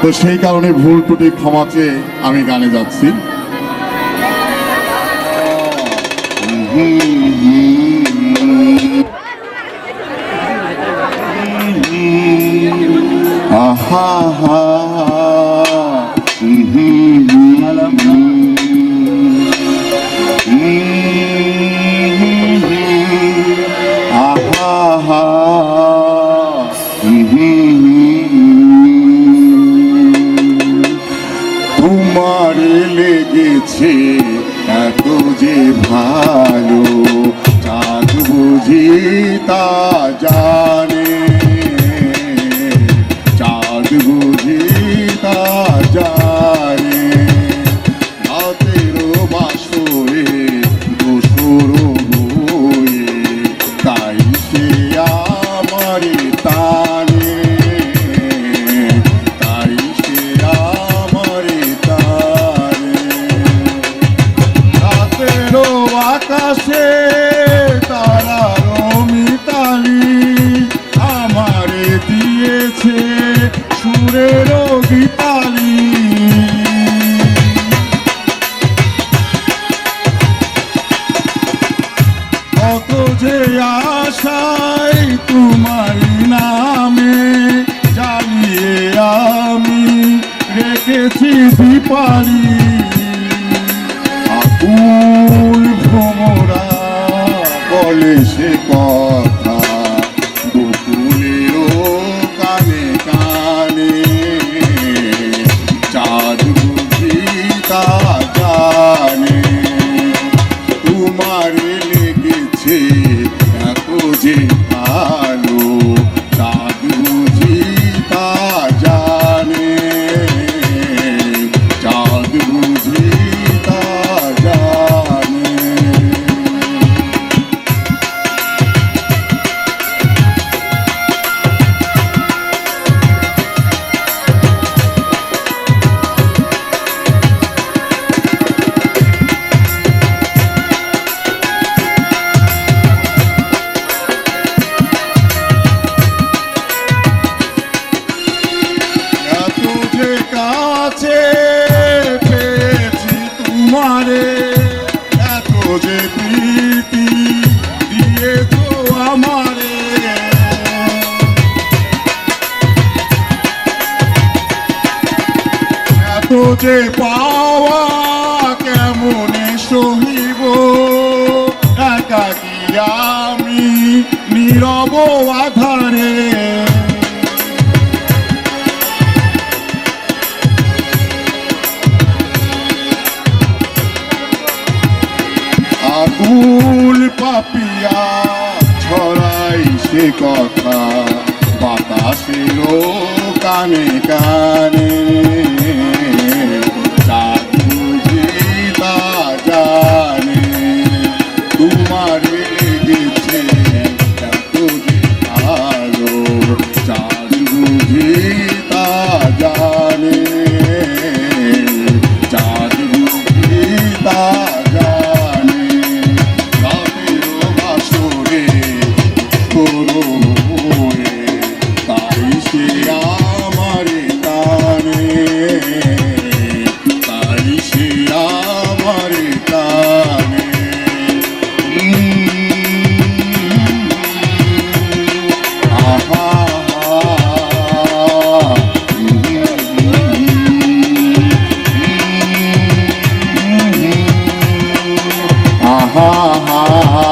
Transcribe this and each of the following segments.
তো সেই কারণে ভুল ত্রুটি ক্ষমা চেয়ে আমি গানে যাচ্ছি। আহা হা আহা হা তোমার লেগেছে এত যে ভালো, চাঁদ বুঝি তা জানে, চাঁদ বুঝি তা জানে। রাতেরও বাসরে দোসর বয়ে, তাই সে আমারে টানে, তাই সে আমারে টানে। রাতেরও আকাশে তারারও মিতালি, আমারে দিয়েছে সুরেরও গীতালি। কত যে আশায় তোমার নামে জ্বালিয়ে আমি রেখেছি দীপালি। আকুল ভ্রমরা বলে সে কথা, বকুলেরও কানে কানে, চাঁদ বুঝি তা জানে। তোমার লেগেছে এত যে ভালো, চাঁদ বুঝি তা জানে, চাঁদ বুঝি তা জানে। কাছে পেয়েছি তোমারে, এত যে প্রীতি দিয়েছ আমারে। এত যে পাওয়া কেমনে সহিব, একাকী আমি নীরব আধারে। আকুল পাপিয়া ছড়াই সে কথা, বাতাসেরও কানে কানে, চাঁদ বুঝি তা জানে। তোমার লেগেছে এত যে ভালো, চাঁদ বুঝি তা জানে, চাঁদ বুঝি তা জানে। তাই সে আমারে টানে, তাই সে আমারে টানে। আহা আহা আহা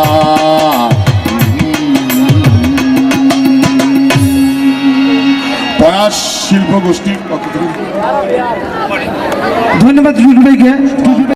প্রয়াস শিল্প গোষ্ঠীর পক্ষ থেকে ধন্যবাদ জুল ভাইকে।